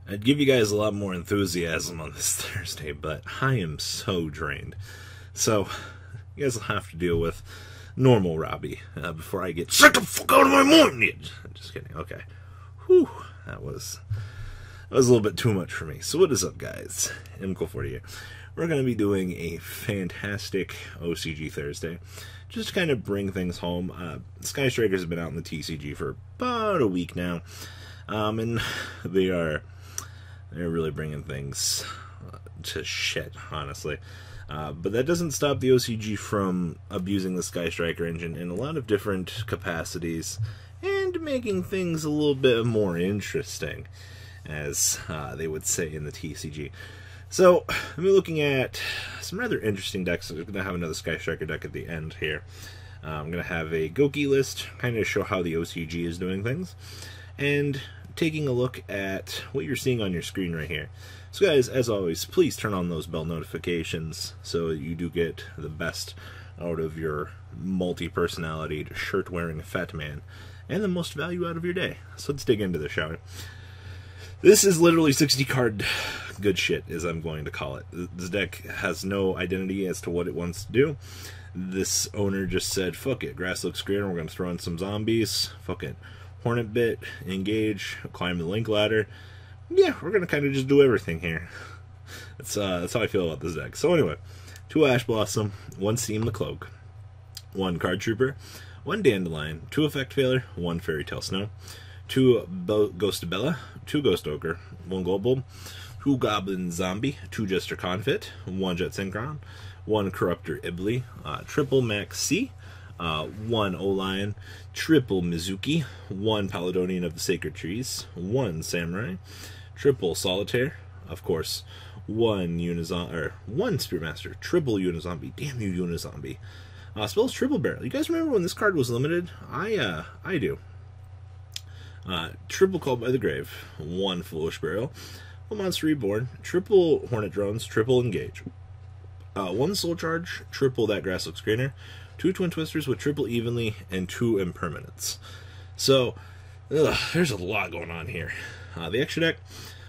I'd give you guys a lot more enthusiasm on this Thursday, but I am so drained. So, you guys will have to deal with normal Robbie before I get shut the fuck out of my mind. Just kidding. Okay. Whew. That was a little bit too much for me. So what is up, guys? MCool40 here. We're going to be doing a fantastic OCG Thursday. Just to kind of bring things home. Sky Strikers have been out in the TCG for about a week now. And they're really bringing things to shit, honestly. But that doesn't stop the OCG from abusing the Sky Striker engine in a lot of different capacities and making things a little bit more interesting, as they would say in the TCG. So, I'm looking at some rather interesting decks. We're going to have another Sky Striker deck at the end here. I'm going to have a Gouki list, kind of show how the OCG is doing things, and taking a look at what you're seeing on your screen right here. So guys, as always, please turn on those bell notifications so you do get the best out of your multi-personality shirt-wearing fat man, and the most value out of your day. So let's dig into the shower. This is literally 60 card good shit, as I'm going to call it. This deck has no identity as to what it wants to do. This owner just said, fuck it, grass looks great, and we're going to throw in some zombies. Fuck it. Hornet bit, engage, climb the link ladder. Yeah, we're going to kind of just do everything here. That's how I feel about this deck. So anyway, 2 Ash Blossom, 1 Steam the Cloak, 1 Card Trooper, 1 Dandelion, 2 Effect Failure, 1 Fairy Tale Snow, 2 Ghost Bella, 2 Ghost Ogre, 1 Gold Bulb, 2 Goblin Zombie, 2 Jester Confit, 1 Jet Synchron, 1 Corruptor Ibli, triple Max C, 1 O-Lion, triple Mizuki, 1 Paladonian of the Sacred Trees, 1 Samurai, triple Solitaire, of course, 1 Spearmaster, triple Unizombie. Damn you, Unizombie. Spells Triple Barrel. You guys remember when this card was limited? I do. Triple Called by the Grave, 1 Foolish Burial, 1 Monster Reborn, triple Hornet Drones, triple Engage, 1 Soul Charge, triple That Grass Looks Greener, 2 Twin Twisters with triple Evenly, and 2 Impermanents. So, there's a lot going on here. The extra deck,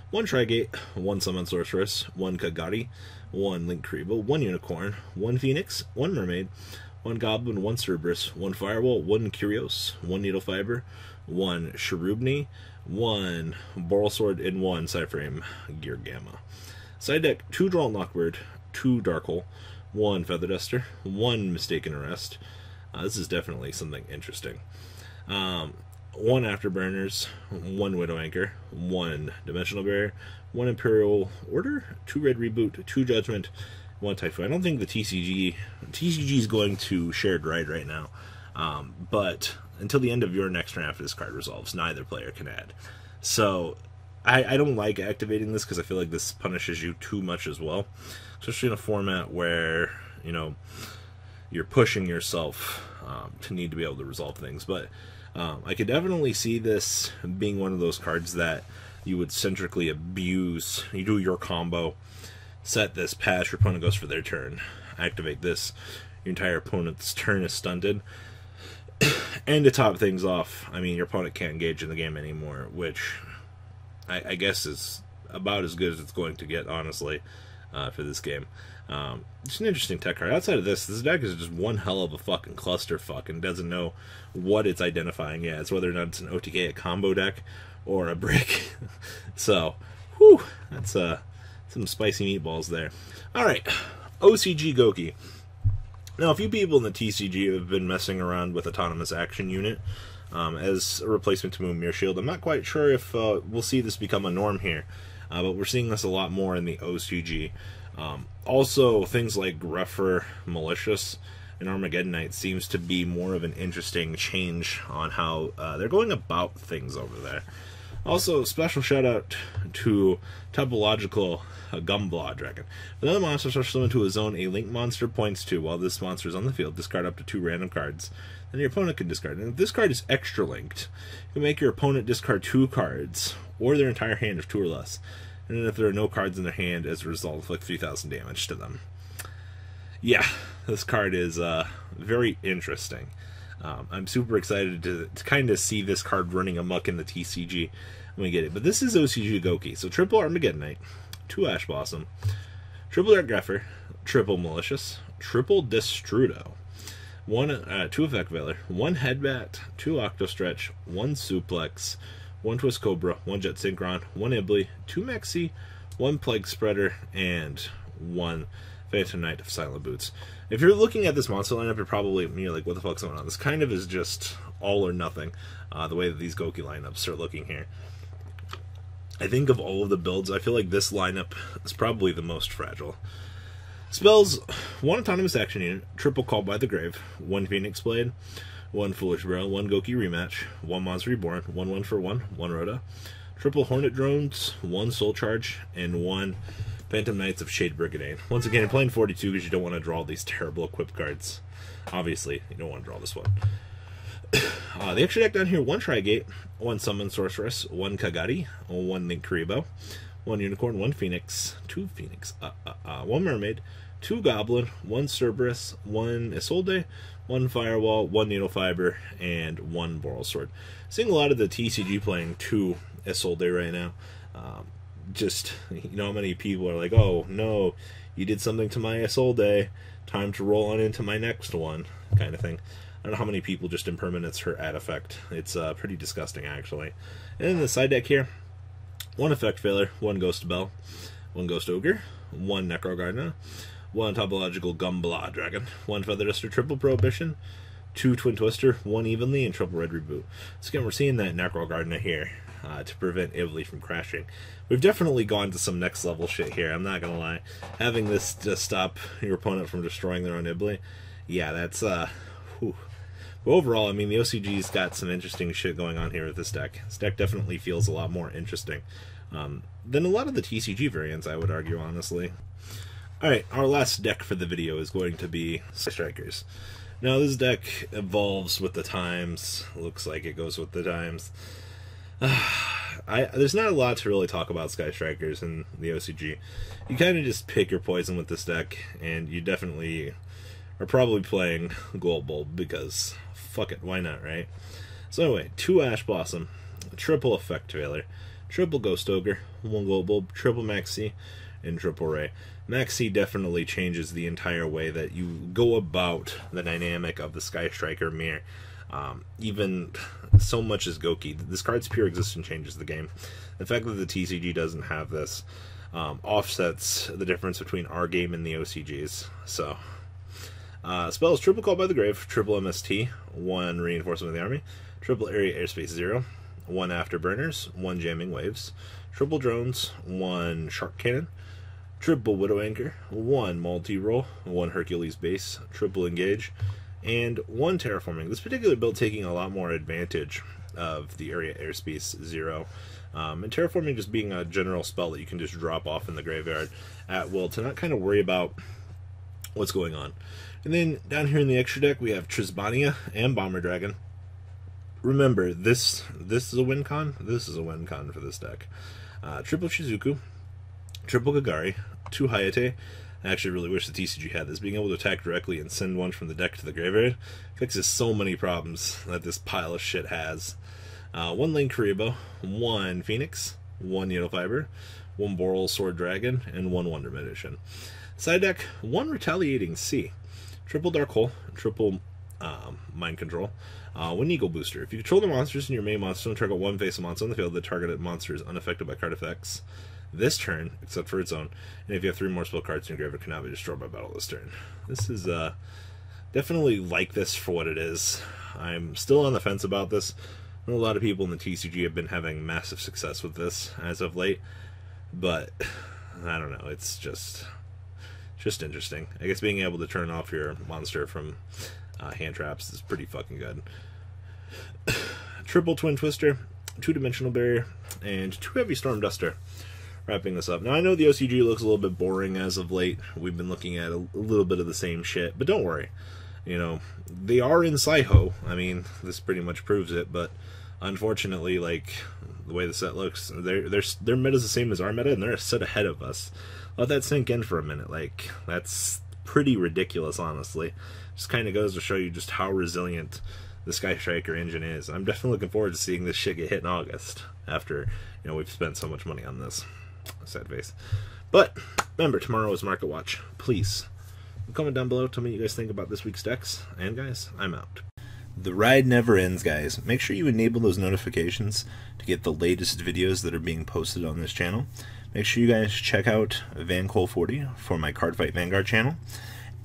1 Trigate, 1 Summon Sorceress, 1 Kagati, 1 Link Karibo, 1 Unicorn, 1 Phoenix, 1 Mermaid, 1 Goblin, 1 Cerberus, 1 Firewall, 1 Curios, 1 Needle Fiber, 1 Cherubni, 1 Boral Sword, and 1 Cyframe Gear Gamma. Side deck, 2 Droll Knockbird, 2 Dark 1 Feather Duster, 1 Mistaken Arrest. This is definitely something interesting. 1 Afterburners, 1 Widow Anchor, 1 Dimensional Barrier, 1 Imperial Order, 2 Red Reboot, 2 Judgment, 1 Typhoon. I don't think the TCG is going to Shared Ride right now, but until the end of your next turn after this card resolves, neither player can add. So I don't like activating this because I feel like this punishes you too much as well, especially in a format where, you know, you're pushing yourself to need to be able to resolve things. But I could definitely see this being one of those cards that you would centrically abuse. You do your combo, set this, pass, your opponent goes for their turn, activate this, your entire opponent's turn is stunted. And to top things off, I mean, your opponent can't engage in the game anymore, which I guess is about as good as it's going to get, honestly, for this game. It's an interesting tech card. Outside of this deck is just one hell of a fucking clusterfuck and doesn't know what it's identifying yet. It's whether or not it's an OTK, a combo deck, or a brick. So, whew, that's some spicy meatballs there. Alright, OCG Gouki. Now, a few people in the TCG have been messing around with Autonomous Action Unit as a replacement to Moon Mirror Shield. I'm not quite sure if we'll see this become a norm here, but we're seeing this a lot more in the OCG. Also, things like Gruffer, Malicious, and Armageddonite seems to be more of an interesting change on how they're going about things over there. Also, special shout out to Topological Gumblaw Dragon. Another monster starts summoned to a zone a link monster points to. While this monster is on the field, discard up to 2 random cards. Then your opponent can discard. And if this card is extra linked, you can make your opponent discard 2 cards, or their entire hand of 2 or less. And then if there are no cards in their hand, as a result, inflict 3,000 damage to them. Yeah, this card is very interesting. I'm super excited to kind of see this card running amok in the TCG. when we get it. But this is OCG Gouki. So triple Armageddon Knight, 2 Ash Blossom, triple Dark Grepher, triple Malicious, triple Destrudo, 2 Effect Veiler, 1 Headbat, 2 Octo Stretch, 1 Suplex, 1 Twist Cobra, 1 Jet Synchron, 1 Ibly, 2 Maxi, 1 Plague Spreader, and 1 Phantom Knight of Silent Boots. If you're looking at this monster lineup, you're like, what the fuck's going on? This kind of is just all or nothing, the way that these Gouki lineups are looking here. I think of all of the builds, I feel like this lineup is probably the most fragile. Spells: 1 Autonomous Action Unit, triple Called by the Grave, 1 Phoenix Blade, 1 Foolish Barrel, 1 Gouki Rematch, 1 Monster Reborn, 1 for 1, 1 Rhoda, triple Hornet Drones, 1 Soul Charge, and 1 Phantom Knights of Shade Brigade. Once again, you're playing 42 because you don't want to draw these terrible equip cards. Obviously, you don't want to draw this one. The extra deck down here: 1 Trigate, 1 Summon Sorceress, 1 Kagari, 1 Linkuriboh, 1 Unicorn, 1 Phoenix, 2 Phoenix, 1 Mermaid, 2 Goblin, 1 Cerberus, 1 Isolde, 1 Firewall, 1 Needle Fiber, and 1 Boral Sword. Seeing a lot of the TCG playing 2 Isolde right now. Just, you know how many people are like, oh no, you did something to my Isolde, time to roll on into my next one, kind of thing. I don't know how many people just impermanence her ad effect. It's pretty disgusting, actually. And then the side deck here: 1 Effect Veiler, 1 Ghost Bell, 1 Ghost Ogre, 1 Necro Gardener, 1 Topological Gumball Dragon, 1 Feather Duster, triple Prohibition, 2 Twin Twister, 1 Evenly, and triple Red Reboot. So again, we're seeing that Necro Gardener here to prevent Ively from crashing. We've definitely gone to some next level shit here, I'm not gonna lie. Having this to stop your opponent from destroying their own Ively, yeah, that's whew. But overall, I mean, the OCG's got some interesting shit going on here with this deck. This deck definitely feels a lot more interesting than a lot of the TCG variants, I would argue, honestly. Alright, our last deck for the video is going to be Sky Strikers. Now, this deck evolves with the times. Looks like it goes with the times. There's not a lot to really talk about Sky Strikers in the OCG. You kind of just pick your poison with this deck, and you definitely are probably playing Gold Bulb because fuck it, why not, right? So anyway, 2 Ash Blossom, triple Effect Veiler, triple Ghost Ogre, 1 Gold Bulb, triple Maxi, and triple Ray. Maxi definitely changes the entire way that you go about the dynamic of the Sky Striker mirror. Even so much as Gouki. This card's pure existence changes the game. The fact that the TCG doesn't have this offsets the difference between our game and the OCG's. So, spells: triple Call by the Grave, triple MST, 1 Reinforcement of the Army, triple Area Airspace 0, 1 Afterburners, 1 Jamming Waves, triple Drones, 1 Shark Cannon, triple Widow Anchor, 1 Multi-Roll, 1 Hercules Base, triple Engage, and 1 Terraforming. This particular build taking a lot more advantage of the Area Airspace 0. And Terraforming just being a general spell that you can just drop off in the graveyard at will to not kind of worry about what's going on. And then down here in the extra deck we have Trisbania and Bomber Dragon. Remember, this is a win con. This is a win con for this deck. Triple Shizuku, triple Kagari, 2 Hayate. I actually really wish the TCG had this. Being able to attack directly and send one from the deck to the graveyard fixes so many problems that this pile of shit has. 1 Linkuriboh, 1 Phoenix, 1 Needle Fiber, 1 Boral Sword Dragon, and 1 Wonder Magician. Side deck: 1 Retaliating Sea, triple Dark Hole, triple Mind Control, 1 Eagle Booster. If you control the monsters in your main monster and target 1 face monster on the field, the targeted monster is unaffected by card effects this turn, except for its own, and if you have 3 more spell cards in your graveyard, it cannot be destroyed by battle this turn. This is definitely like this for what it is. I'm still on the fence about this. I know a lot of people in the TCG have been having massive success with this as of late, but I don't know, it's just interesting. I guess being able to turn off your monster from hand traps is pretty fucking good. Triple Twin Twister, 2-Dimensional Barrier, and 2 Heavy Storm Duster. Wrapping this up. Now, I know the OCG looks a little bit boring as of late. We've been looking at a little bit of the same shit, but don't worry. You know, they are in Saiho. I mean, this pretty much proves it, but unfortunately, like, the way the set looks, their meta's the same as our meta, and they're a set ahead of us. Let that sink in for a minute. Like, that's pretty ridiculous, honestly. Just kind of goes to show you just how resilient the Sky Striker engine is. I'm definitely looking forward to seeing this shit get hit in August. after we've spent so much money on this. Sad face. But remember, tomorrow is Market Watch. Please comment down below. Tell me what you guys think about this week's decks. And guys, I'm out. The ride never ends, guys. Make sure you enable those notifications to get the latest videos that are being posted on this channel. Make sure you guys check out VanCole40 for my Cardfight Vanguard channel.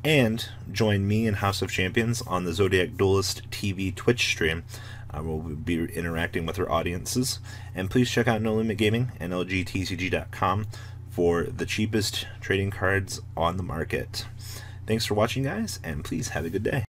And join me and House of Champions on the Zodiac Duelist TV Twitch stream. We'll be interacting with our audiences. And please check out No Limit Gaming and LGTCG.com for the cheapest trading cards on the market. Thanks for watching, guys, and please have a good day.